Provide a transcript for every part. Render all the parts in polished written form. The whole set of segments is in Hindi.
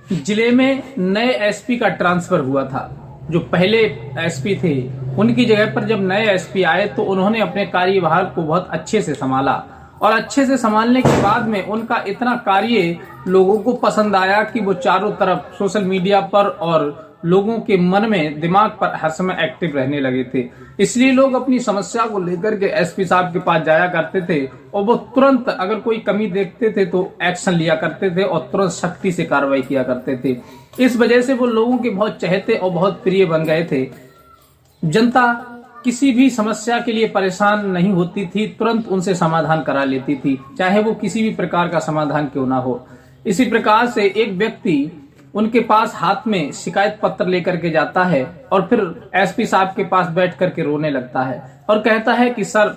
जिले में नए एसपी का ट्रांसफर हुआ था। जो पहले एसपी थे उनकी जगह पर जब नए एसपी आए तो उन्होंने अपने कार्यभार को बहुत अच्छे से संभाला और अच्छे से संभालने के बाद में उनका इतना कार्य लोगों को पसंद आया कि वो चारों तरफ सोशल मीडिया पर और लोगों के मन में दिमाग पर हर समय एक्टिव रहने लगे थे। इसलिए लोग अपनी समस्या को लेकर के एसपी साहब के पास जाया करते थे और वो तुरंत अगर कोई कमी देखते थे तो एक्शन लिया करते थे और तुरंत सख्ती से कार्रवाई किया करते थे। इस वजह से वो लोगों के बहुत चहेते और बहुत प्रिय बन गए थे। जनता किसी भी समस्या के लिए परेशान नहीं होती थी, तुरंत उनसे समाधान करा लेती थी, चाहे वो किसी भी प्रकार का समाधान क्यों ना हो। इसी प्रकार से एक व्यक्ति उनके पास हाथ में शिकायत पत्र लेकर के जाता है और फिर एसपी साहब के पास बैठ करके रोने लगता है और कहता है कि सर,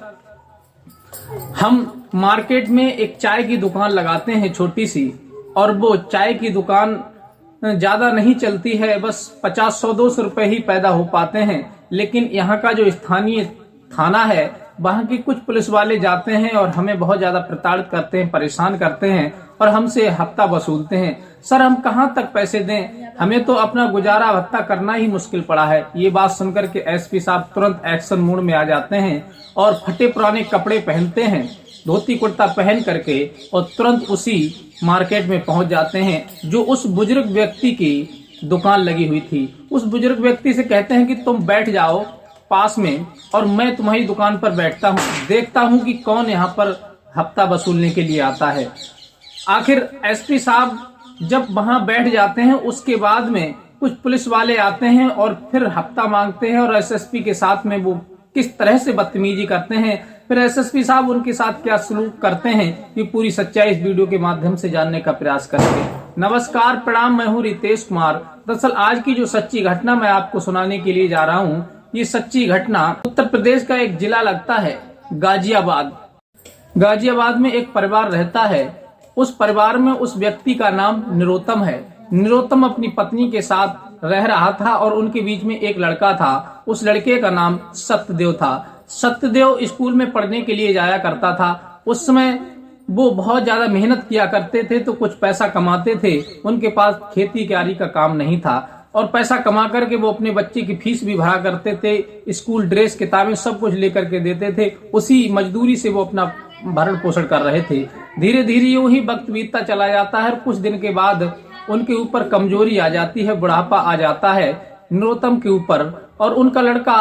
हम मार्केट में एक चाय की दुकान लगाते हैं छोटी सी, और वो चाय की दुकान ज्यादा नहीं चलती है, बस 50-100-200 रुपए ही पैदा हो पाते हैं। लेकिन यहाँ का जो स्थानीय थाना है वहां के कुछ पुलिस वाले जाते हैं और हमें बहुत ज्यादा प्रताड़ित करते हैं, परेशान करते हैं और हमसे हफ्ता वसूलते हैं। सर, हम कहां तक पैसे दें, हमें तो अपना गुजारा भत्ता करना ही मुश्किल पड़ा है। ये बात सुनकर के एसपी साहब तुरंत एक्शन मूड में आ जाते हैं और फटे पुराने कपड़े पहनते हैं, धोती कुर्ता पहन करके, और तुरंत उसी मार्केट में पहुंच जाते हैं जो उस बुजुर्ग व्यक्ति की दुकान लगी हुई थी। उस बुजुर्ग व्यक्ति से कहते हैं कि तुम बैठ जाओ पास में और मैं तुम्हारी दुकान पर बैठता हूँ, देखता हूँ कि कौन यहाँ पर हफ्ता वसूलने के लिए आता है। आखिर एसपी साहब जब वहां बैठ जाते हैं उसके बाद में कुछ पुलिस वाले आते हैं और फिर हफ्ता मांगते हैं और एसएसपी के साथ में वो किस तरह से बदतमीजी करते हैं, फिर एसएसपी साहब उनके साथ क्या सलूक करते हैं, ये पूरी सच्चाई इस वीडियो के माध्यम से जानने का प्रयास करेंगे। नमस्कार, प्रणाम, मैं हूँ रितेश कुमार। दरअसल आज की जो सच्ची घटना मैं आपको सुनाने के लिए जा रहा हूँ, ये सच्ची घटना उत्तर प्रदेश का एक जिला लगता है गाजियाबाद। गाजियाबाद में एक परिवार रहता है। उस परिवार में उस व्यक्ति का नाम निरोत्तम है। निरोत्तम अपनी पत्नी के साथ रह रहा था और उनके बीच में एक लड़का था। उस लड़के का नाम सत्यदेव था। सत्यदेव स्कूल में पढ़ने के लिए जाया करता था। उस समय वो बहुत ज्यादा मेहनत किया करते थे तो कुछ पैसा कमाते थे। उनके पास खेती क्यारी का काम नहीं था और पैसा कमा करके वो अपने बच्चे की फीस भी भरा करते थे, स्कूल ड्रेस, किताबें सब कुछ लेकर के देते थे। उसी मजदूरी से वो अपना भरण पोषण कर रहे थे। धीरे धीरे यूं ही वक्त बीतता चला जाता है। कुछ दिन के बाद उनके ऊपर कमजोरी आ जाती है, बुढ़ापा आ जाता है निरोत्तम के ऊपर, और उनका लड़का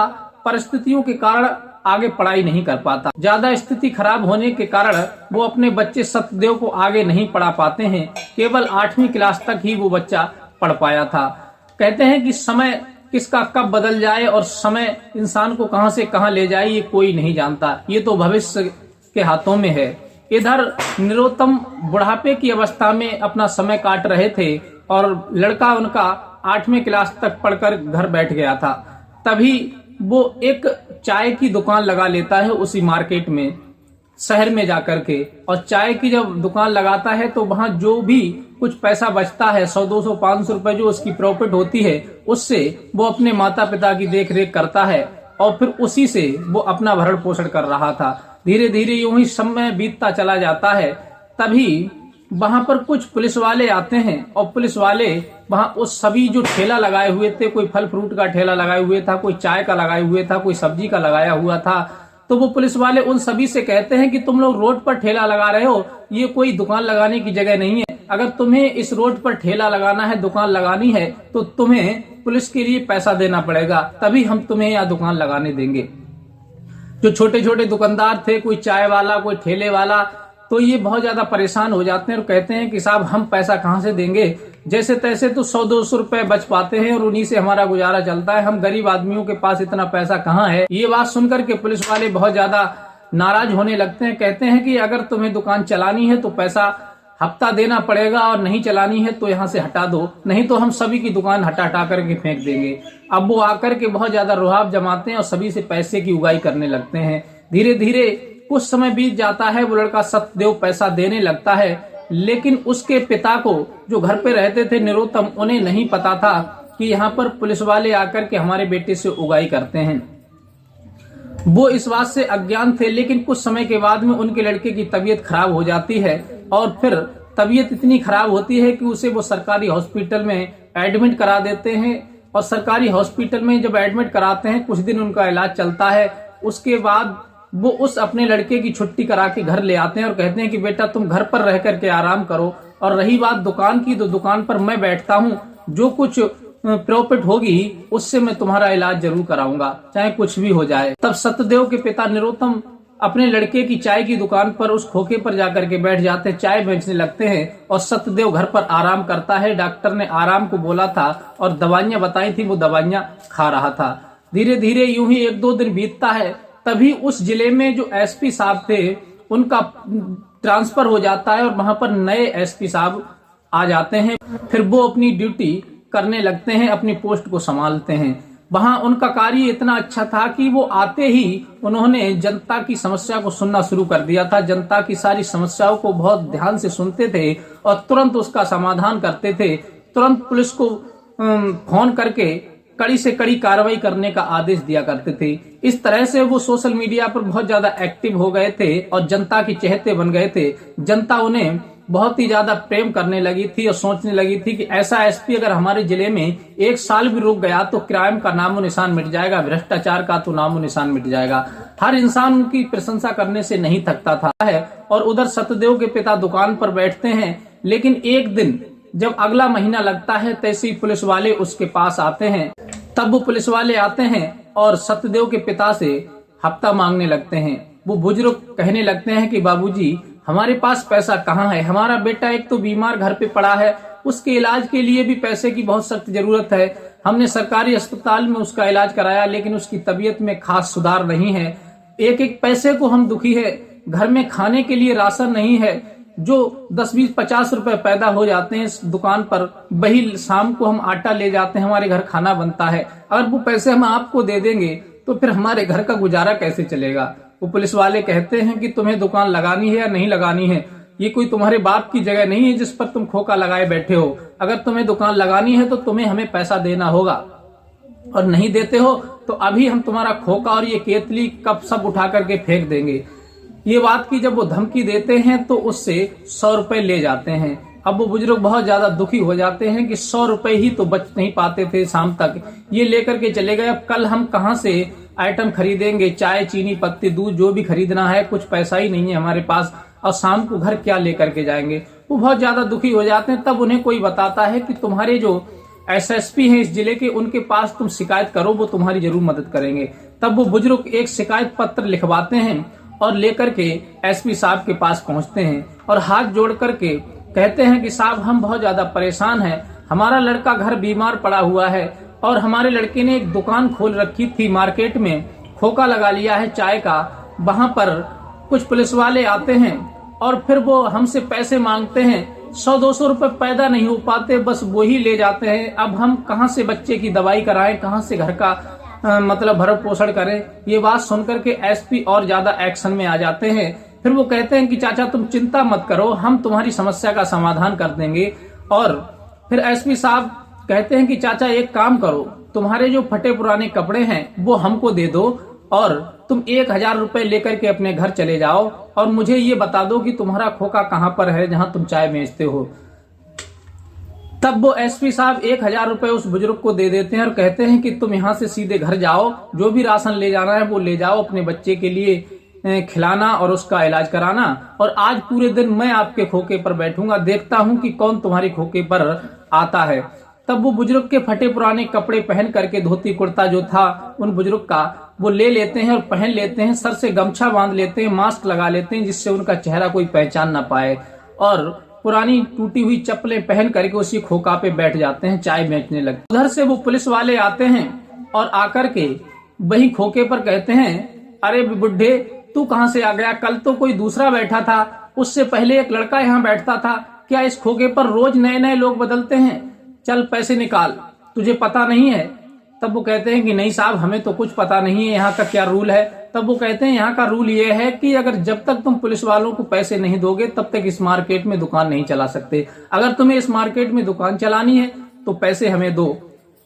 परिस्थितियों के कारण आगे पढ़ाई नहीं कर पाता। ज्यादा स्थिति खराब होने के कारण वो अपने बच्चे सत्यदेव को आगे नहीं पढ़ा पाते हैं। केवल 8वीं क्लास तक ही वो बच्चा पढ़ पाया था। कहते हैं कि समय किसका कब बदल जाए और समय इंसान को कहां से कहां ले जाए ये कोई नहीं जानता, ये तो भविष्य के हाथों में है। इधर निरोत्तम बुढ़ापे की अवस्था में अपना समय काट रहे थे और लड़का उनका 8वीं क्लास तक पढ़कर घर बैठ गया था। तभी वो एक चाय की दुकान लगा लेता है उसी मार्केट में, शहर में जाकर के, और चाय की जब दुकान लगाता है तो वहां जो भी कुछ पैसा बचता है, 100-200-500 रुपए जो उसकी प्रॉफिट होती है, उससे वो अपने माता पिता की देख रेख करता है और फिर उसी से वो अपना भरण पोषण कर रहा था। धीरे धीरे यूं ही समय बीतता चला जाता है। तभी वहां पर कुछ पुलिस वाले आते हैं और पुलिस वाले वहां उस सभी जो ठेला लगाए हुए थे, कोई फल फ्रूट का ठेला लगाए हुए था, कोई चाय का लगाए हुए था, कोई सब्जी का लगाया हुआ था, तो वो पुलिस वाले उन सभी से कहते हैं कि तुम लोग रोड पर ठेला लगा रहे हो, ये कोई दुकान लगाने की जगह नहीं है। अगर तुम्हें इस रोड पर ठेला लगाना है, दुकान लगानी है, तो तुम्हें पुलिस के लिए पैसा देना पड़ेगा, तभी हम तुम्हें यहाँ दुकान लगाने देंगे। जो छोटे छोटे दुकानदार थे, कोई चाय वाला, कोई ठेले वाला, तो ये बहुत ज्यादा परेशान हो जाते हैं और कहते हैं कि साहब हम पैसा कहाँ से देंगे, जैसे तैसे तो 100-200 रुपए बच पाते हैं और उन्हीं से हमारा गुजारा चलता है, हम गरीब आदमियों के पास इतना पैसा कहाँ है। ये बात सुनकर के पुलिस वाले बहुत ज्यादा नाराज होने लगते हैं। कहते हैं कि अगर तुम्हें दुकान चलानी है तो पैसा हफ्ता देना पड़ेगा और नहीं चलानी है तो यहाँ से हटा दो, नहीं तो हम सभी की दुकान हटा करके फेंक देंगे। अब वो आकर के बहुत ज्यादा रुआब जमाते हैं और सभी से पैसे की उगाही करने लगते हैं। धीरे धीरे कुछ समय बीत जाता है। वो लड़का सत्यदेव पैसा देने लगता है, लेकिन उसके पिता को, जो घर पे रहते थे निरोत्तम, उन्हें नहीं पता था कि यहाँ पर पुलिस वाले आकर के हमारे बेटे से उगाही करते हैं। वो इस बात से अज्ञान थे, लेकिन कुछ समय के बाद में उनके लड़के की तबीयत खराब हो जाती है और फिर तबीयत इतनी खराब होती है कि उसे वो सरकारी हॉस्पिटल में एडमिट करा देते हैं। और सरकारी हॉस्पिटल में जब एडमिट कराते हैं, कुछ दिन उनका इलाज चलता है, उसके बाद वो उस अपने लड़के की छुट्टी करा के घर ले आते हैं और कहते हैं कि बेटा तुम घर पर रह करके आराम करो। और रही बात दुकान की, तो दुकान पर मैं बैठता हूँ, जो कुछ प्रॉफिट होगी उससे मैं तुम्हारा इलाज जरूर कराऊंगा, चाहे कुछ भी हो जाए। तब सत्यदेव के पिता निरोत्तम अपने लड़के की चाय की दुकान पर उस खोखे पर जाकर के बैठ जाते हैं, चाय बेचने लगते हैं और सत्यदेव घर पर आराम करता है। डॉक्टर ने आराम को बोला था और दवाइयां बताई थी, वो दवाइयां खा रहा था। धीरे धीरे यूं ही 1-2 दिन बीतता है, तभी उस जिले में जो एसपी साहब थे उनका ट्रांसफर हो जाता है और वहां पर नए एसपी साहब आ जाते हैं। फिर वो अपनी ड्यूटी करने लगते हैं, अपनी पोस्ट को संभालते हैं। वहां उनका कार्य इतना अच्छा था कि वो आते ही उन्होंने जनता की समस्या को सुनना शुरू कर दिया था। जनता की सारी समस्याओं को बहुत ध्यान से सुनते थे और तुरंत उसका समाधान करते थे। तुरंत पुलिस को फोन करके कड़ी से कड़ी कार्रवाई करने का आदेश दिया करते थे। इस तरह से वो सोशल मीडिया पर बहुत ज्यादा एक्टिव हो गए थे और जनता की चहेते बन गए थे। जनता उन्हें बहुत ही ज्यादा प्रेम करने लगी थी और सोचने लगी थी कि ऐसा एसपी अगर हमारे जिले में 1 साल भी रुक गया तो क्राइम का नामो निशान मिट जाएगा, भ्रष्टाचार का तो नामो निशान मिट जाएगा। हर इंसान उनकी प्रशंसा करने से नहीं थकता था है। और उधर सत्यदेव के पिता दुकान पर बैठते हैं, लेकिन एक दिन जब अगला महीना लगता है तैसे ही पुलिस वाले उसके पास आते हैं। तब वो पुलिस वाले आते हैं और सत्यदेव के पिता से हफ्ता मांगने लगते हैं। वो बुजुर्ग कहने लगते हैं कि बाबूजी हमारे पास पैसा कहाँ है, हमारा बेटा एक तो बीमार घर पे पड़ा है, उसके इलाज के लिए भी पैसे की बहुत सख्त जरूरत है। हमने सरकारी अस्पताल में उसका इलाज कराया लेकिन उसकी तबीयत में खास सुधार नहीं है। एक एक पैसे को हम दुखी है, घर में खाने के लिए राशन नहीं है। जो 10-20-50 रुपए पैदा हो जाते हैं इस दुकान पर, वही शाम को हम आटा ले जाते हैं, हमारे घर खाना बनता है। अगर वो पैसे हम आपको दे देंगे तो फिर हमारे घर का गुजारा कैसे चलेगा। वो पुलिस वाले कहते हैं कि तुम्हें दुकान लगानी है या नहीं लगानी है, ये कोई तुम्हारे बाप की जगह नहीं है जिस पर तुम खोखा लगाए बैठे हो। अगर तुम्हें दुकान लगानी है तो तुम्हें हमें पैसा देना होगा, और नहीं देते हो तो अभी हम तुम्हारा खोखा और ये केतली कप सब उठा करके फेंक देंगे। ये बात की जब वो धमकी देते हैं तो उससे 100 रुपए ले जाते हैं। अब वो बुजुर्ग बहुत ज्यादा दुखी हो जाते हैं कि 100 रुपए ही तो बच नहीं पाते थे शाम तक, ये लेकर के चले गए। अब कल हम कहाँ से आइटम खरीदेंगे, चाय चीनी पत्ती दूध जो भी खरीदना है, कुछ पैसा ही नहीं है हमारे पास, और शाम को घर क्या लेकर के जाएंगे। वो बहुत ज्यादा दुखी हो जाते हैं। तब उन्हें कोई बताता है कि तुम्हारे जो एसएसपी हैं इस जिले के, उनके पास तुम शिकायत करो, वो तुम्हारी जरूर मदद करेंगे। तब वो बुजुर्ग एक शिकायत पत्र लिखवाते हैं और लेकर के एसपी साहब के पास पहुंचते हैं और हाथ जोड़ करके कहते हैं कि साहब हम बहुत ज्यादा परेशान हैं, हमारा लड़का घर बीमार पड़ा हुआ है और हमारे लड़के ने एक दुकान खोल रखी थी मार्केट में, खोखा लगा लिया है चाय का। वहां पर कुछ पुलिस वाले आते हैं और फिर वो हमसे पैसे मांगते हैं, 100-200 रुपए पैदा नहीं हो पाते, बस वो ही ले जाते हैं। अब हम कहाँ से बच्चे की दवाई कराएं, कहाँ से घर का मतलब भरण पोषण करें। ये बात सुनकर के एसपी और ज्यादा एक्शन में आ जाते हैं। फिर वो कहते हैं कि चाचा तुम चिंता मत करो, हम तुम्हारी समस्या का समाधान कर देंगे। और फिर एसपी साहब कहते हैं कि चाचा एक काम करो, तुम्हारे जो फटे पुराने कपड़े हैं वो हमको दे दो और तुम 1000 रुपए लेकर के अपने घर चले जाओ और मुझे ये बता दो कि तुम्हारा खोखा कहाँ पर है जहां तुम चाय बेचते हो। तब वो एसपी साहब 1000 रुपए उस बुजुर्ग को दे देते हैं और कहते हैं कि तुम यहाँ से सीधे घर जाओ, जो भी राशन ले जाना है वो ले जाओ, अपने बच्चे के लिए खिलाना और उसका इलाज कराना, और आज पूरे दिन मैं आपके खोखे पर बैठूंगा, देखता हूं कि कौन तुम्हारे खोखे पर आता है। तब वो बुजुर्ग के फटे पुराने कपड़े पहन करके, धोती कुर्ता जो था उन बुजुर्ग का, वो ले लेते हैं और पहन लेते हैं, सर से गमछा बांध लेते हैं, मास्क लगा लेते हैं जिससे उनका चेहरा कोई पहचान ना पाए, और पुरानी टूटी हुई चप्पलें पहन करके उसी खोखा पे बैठ जाते हैं, चाय बेचने लगते। उधर से वो पुलिस वाले आते हैं और आकर के वही खोखे पर कहते हैं, अरे बुड्ढे तू कहाँ से आ गया, कल तो कोई दूसरा बैठा था, उससे पहले एक लड़का यहाँ बैठता था, क्या इस खोखे पर रोज नए नए लोग बदलते हैं, चल पैसे निकाल, तुझे पता नहीं है। तब वो कहते हैं कि नहीं साहब हमें तो कुछ पता नहीं है, यहाँ का क्या रूल है। तब वो कहते हैं यहाँ का रूल ये है कि अगर जब तक तुम पुलिस वालों को पैसे नहीं दोगे तब तक इस मार्केट में दुकान नहीं चला सकते। अगर तुम्हें इस मार्केट में दुकान चलानी है तो पैसे हमें दो,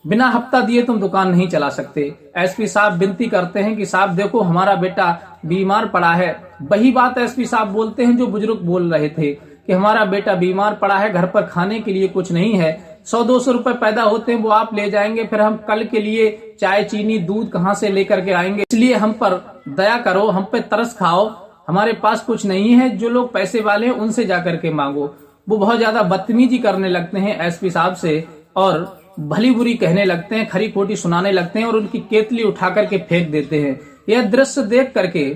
बिना हफ्ता दिए तुम दुकान नहीं चला सकते। एसपी साहब विनती करते हैं कि साहब देखो हमारा बेटा बीमार पड़ा है। वही बात एसपी साहब बोलते हैं जो बुजुर्ग बोल रहे थे कि कि हमारा बेटा बीमार पड़ा है, घर पर खाने के लिए कुछ नहीं है, 100-200 रुपए पैदा होते हैं वो आप ले जाएंगे, फिर हम कल के लिए चाय चीनी दूध कहाँ से लेकर के आएंगे। इसलिए हम पर दया करो, हम पे तरस खाओ, हमारे पास कुछ नहीं है, जो लोग पैसे वाले हैं उनसे जाकर के मांगो। वो बहुत ज्यादा बदतमीजी करने लगते हैं एसपी साहब से और भली बुरी कहने लगते हैं, खरी खोटी सुनाने लगते हैं और उनकी केतली उठा करके फेंक देते हैं। यह दृश्य देख करके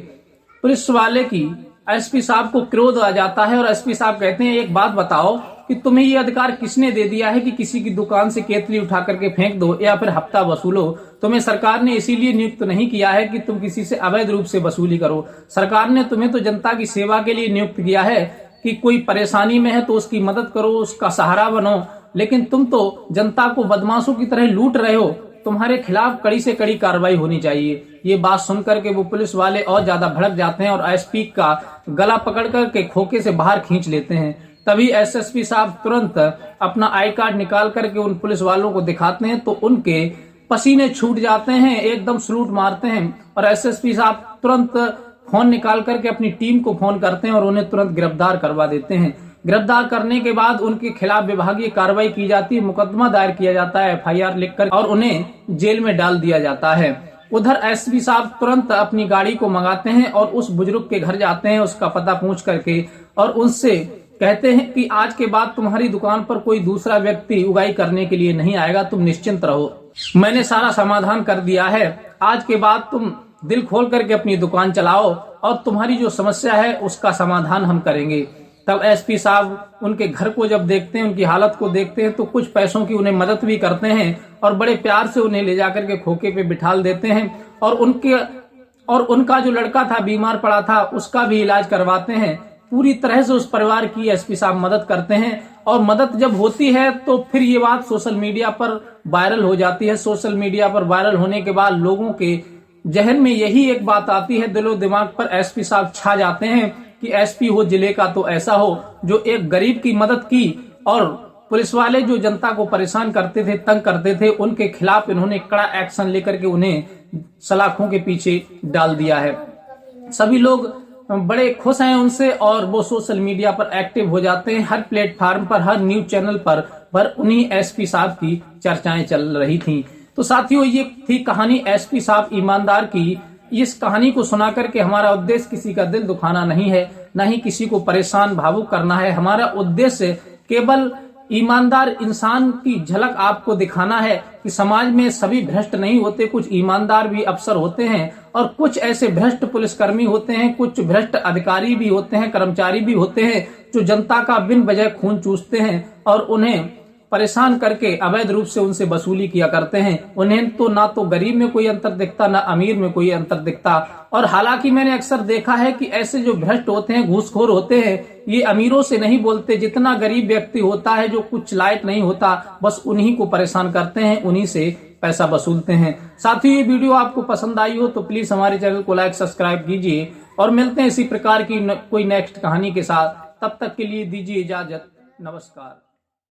पुलिस वाले की एसपी साहब को क्रोध आ जाता है और एसपी साहब कहते हैं, एक बात बताओ कि तुम्हें ये अधिकार किसने दे दिया है कि किसी की दुकान से केतली उठा करके फेंक दो या फिर हफ्ता वसूलो? तुम्हें सरकार ने इसीलिए नियुक्त नहीं किया है कि तुम किसी से अवैध रूप से वसूली करो। सरकार ने तुम्हें तो जनता की सेवा के लिए नियुक्त किया है कि कोई परेशानी में है तो उसकी मदद करो, उसका सहारा बनो, लेकिन तुम तो जनता को बदमाशों की तरह लूट रहे हो। तुम्हारे खिलाफ कड़ी से कड़ी कार्रवाई होनी चाहिए। ये बात सुनकर के वो पुलिस वाले और ज्यादा भड़क जाते हैं और एसपी का गला पकड़ करके खोखे से बाहर खींच लेते हैं। तभी एसएसपी साहब तुरंत अपना आई कार्ड निकाल करके उन पुलिस वालों को दिखाते हैं तो उनके पसीने छूट जाते हैं, एकदम सलूट मारते हैं और एसएसपी साहब तुरंत फोन निकाल करके अपनी टीम को फोन करते हैं और उन्हें तुरंत गिरफ्तार करवा देते हैं। गिरफ्तार करने के बाद उनके खिलाफ विभागीय कार्रवाई की जाती है, मुकदमा दायर किया जाता है, एफआईआर लिखकर, और उन्हें जेल में डाल दिया जाता है। उधर एसपी साहब तुरंत अपनी गाड़ी को मंगाते हैं और उस बुजुर्ग के घर जाते हैं, उसका पता पूछ करके, और उनसे कहते हैं कि आज के बाद तुम्हारी दुकान पर कोई दूसरा व्यक्ति उगाई करने के लिए नहीं आएगा, तुम निश्चिंत रहो, मैंने सारा समाधान कर दिया है। आज के बाद तुम दिल खोल करके अपनी दुकान चलाओ और तुम्हारी जो समस्या है उसका समाधान हम करेंगे। तब एसपी साहब उनके घर को जब देखते हैं, उनकी हालत को देखते हैं, तो कुछ पैसों की उन्हें मदद भी करते हैं और बड़े प्यार से उन्हें ले जाकर के खोखे पे बिठाल देते हैं और उनका जो लड़का था बीमार पड़ा था उसका भी इलाज करवाते हैं। पूरी तरह से उस परिवार की एसपी साहब मदद करते हैं और मदद जब होती है तो फिर ये बात सोशल मीडिया पर वायरल हो जाती है। सोशल मीडिया पर वायरल होने के बाद लोगों के जहन में यही एक बात आती है, दिलो दिमाग पर एसपी साहब छा जाते हैं कि एसपी हो जिले का तो ऐसा हो, जो एक गरीब की मदद की और पुलिस वाले जो जनता को परेशान करते थे, तंग करते थे, उनके खिलाफ इन्होंने कड़ा एक्शन लेकर के उन्हें सलाखों के पीछे डाल दिया है। सभी लोग बड़े खुश हैं उनसे और वो सोशल मीडिया पर एक्टिव हो जाते हैं। हर प्लेटफार्म पर, हर न्यूज चैनल पर उन्हीं एसपी साहब की चर्चाएं चल रही थी। तो साथियों, ये थी कहानी एसपी साहब ईमानदार की। इस कहानी को सुना करके हमारा उद्देश्य किसी का दिल दुखाना नहीं है, न ही किसी को परेशान भावुक करना है। हमारा उद्देश्य केवल ईमानदार इंसान की झलक आपको दिखाना है कि समाज में सभी भ्रष्ट नहीं होते, कुछ ईमानदार भी अफसर होते हैं और कुछ ऐसे भ्रष्ट पुलिसकर्मी होते हैं, कुछ भ्रष्ट अधिकारी भी होते हैं, कर्मचारी भी होते हैं, जो जनता का बिन वजह खून चूसते हैं और उन्हें परेशान करके अवैध रूप से उनसे वसूली किया करते हैं। उन्हें तो ना तो गरीब में कोई अंतर दिखता, ना अमीर में कोई अंतर दिखता। और हालांकि मैंने अक्सर देखा है कि ऐसे जो भ्रष्ट होते हैं, घूसखोर होते हैं, ये अमीरों से नहीं बोलते। जितना गरीब व्यक्ति होता है, जो कुछ लायक नहीं होता, बस उन्हीं को परेशान करते हैं, उन्हीं से पैसा वसूलते हैं। साथियों, ये वीडियो आपको पसंद आई हो तो प्लीज हमारे चैनल को लाइक सब्सक्राइब कीजिए और मिलते हैं इसी प्रकार की कोई नेक्स्ट कहानी के साथ। तब तक के लिए दीजिए इजाजत। नमस्कार।